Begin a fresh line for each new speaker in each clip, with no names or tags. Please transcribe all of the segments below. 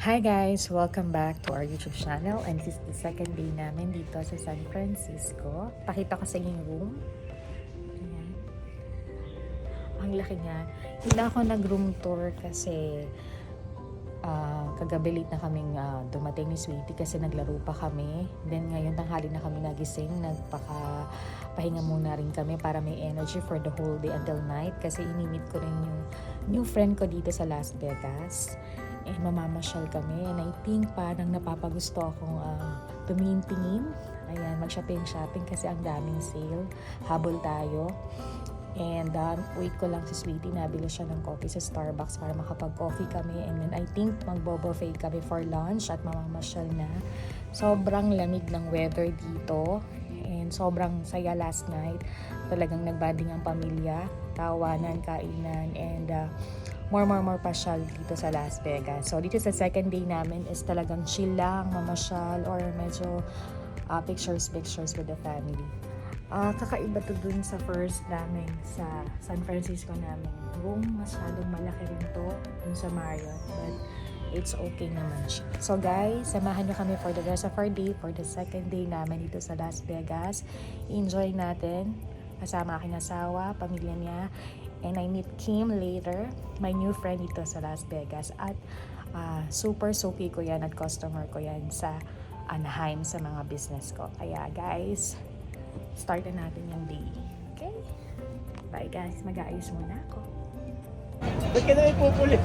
Hi guys! Welcome back to our YouTube channel, and this is the second day namin dito sa San Francisco. Pakita ko sa inyo yung room. Ayan. Ang laki niya. Hindi ako nag-room tour kasi kagabi late na kaming dumating ni Sweetie kasi naglaro pa kami. Then ngayon tanghali na kami nagising, pahinga muna rin kami para may energy for the whole day until night kasi inimit ko rin yung new friend ko dito sa Las Vegas. And mamamasyal kami, and I think parang napapagusto akong tumingin-tingin. Ayan, mag-shopping kasi ang daming sale. Habol tayo. And wait ko lang si Sweetie, nabili siya ng coffee sa Starbucks para makapag-coffee kami. And then I think mag-buffet kami for lunch at mamamasyal na. Sobrang lamig ng weather dito. And sobrang saya last night. Talagang nagbanding ang pamilya, tawanan, kainan, and more pasyal dito sa Las Vegas. So dito sa second day namin is talagang chill lang, mamasyal, or medyo pictures with the family. Kakaiba to dun sa first namin sa San Francisco namin room. Masyadong malaki rin to dun sa Marriott, but it's okay naman siya. So guys, samahan nyo kami for the rest of our day, for the second day namin dito sa Las Vegas. Enjoy natin kasama aking asawa, pamilya niya. And I meet Kim later, my new friend dito sa Las Vegas. At super suki ko yan at customer ko yan sa Anaheim sa mga business ko. Kaya guys, start na natin yung day. Okay? Bye guys, mag-aayos muna ako.
Ba't ka na ipupulis?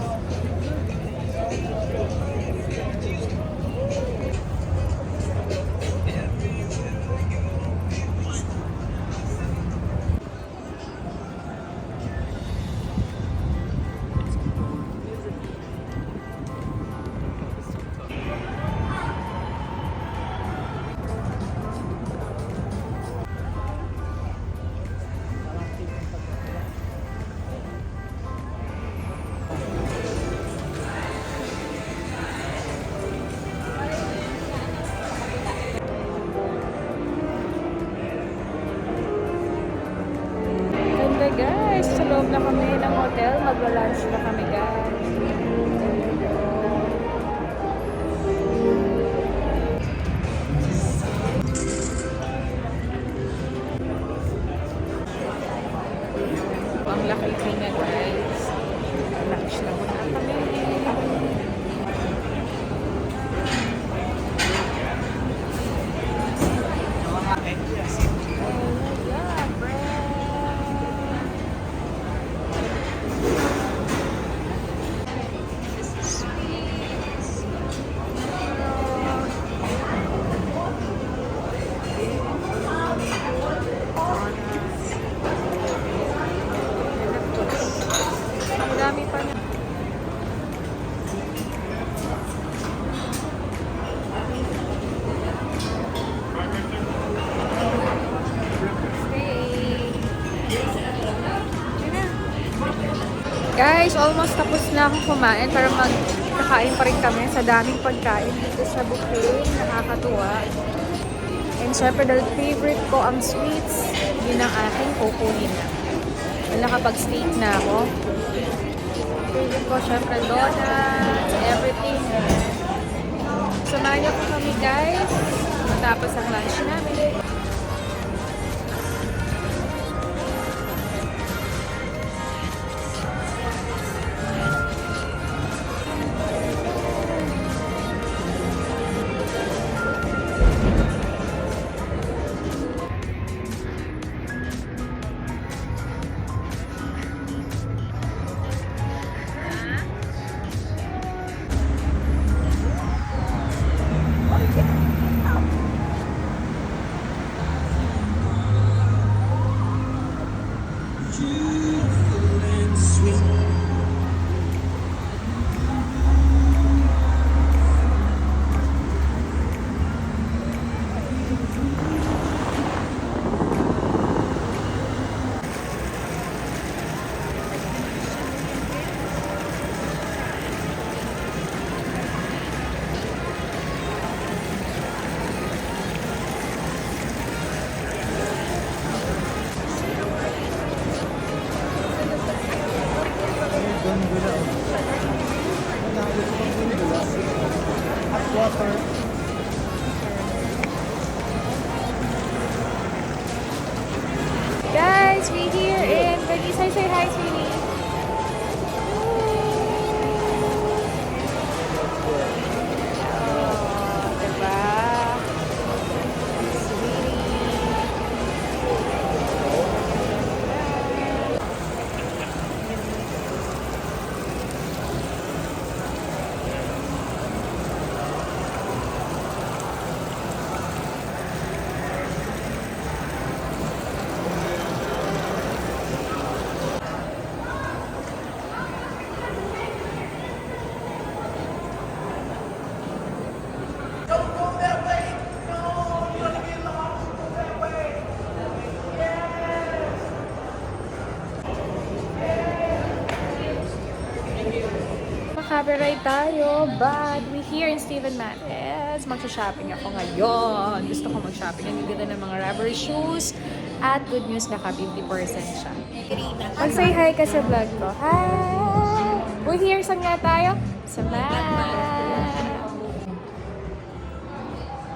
Ganda guys, sa loob na kami ng hotel, magla-lunch na kami guys. Ang laki na guys. Lunch na muna kami. Dami pa niya. Guys, almost tapos na akong kumain pero magkakain pa rin kami sa daming pagkain dito sa buffet. Nakakatuwa. And syempre dahil favorite ko ang sweets, yun ang aking kukunin na. Nakapag-steak na ako. Favorite ko syempre donuts, everything. Samahan niyo po kami guys. Matapos ang lunch namin.
water.
Guys, we here in Venice. Say hi, sweetie. Oh, diba? Copyright tayo, but we here in Steven Mates. Magsha-shopping ako ngayon. Gusto ko mag-shopping. Ang ganda ng mga rubber shoes. At good news, naka 50% siya. Mag-say hi ka sa vlog ko. Hi! We here, saan nga tayo? Sa Mac.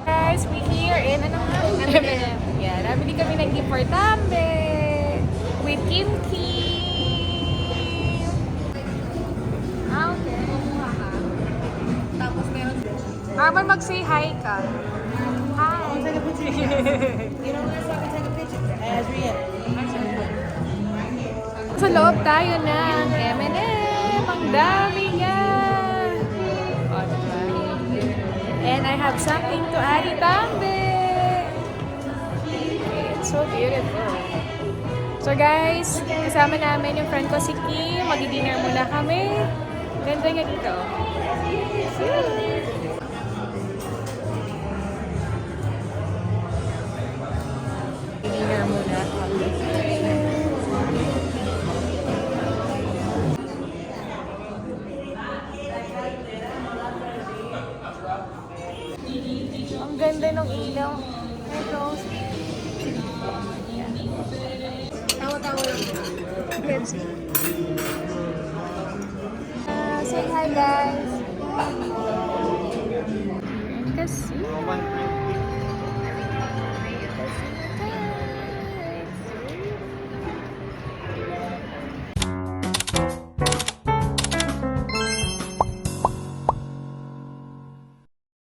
Guys, we here in anong M&M. Yeah, nabili kami ng importante with Kim Kim. Okay.
Tapos meron
Arman, mag-say hi ka. Hi.
take a picture. You know what? So I can take a picture. Adrian.
Sa loob tayo ng M&M. Ang dami nga. Oh, diba? And I have something to add itambe. It's so beautiful. So guys, kasama namin yung friend ko si Kim. Mag-dinner muna kami. Ganda nga dito. Dinner muna kami. Ang ganda ng ilaw. Hey, Rose.
Tawa-tawa lang.
Let's see. Say hi, guys. Kasi.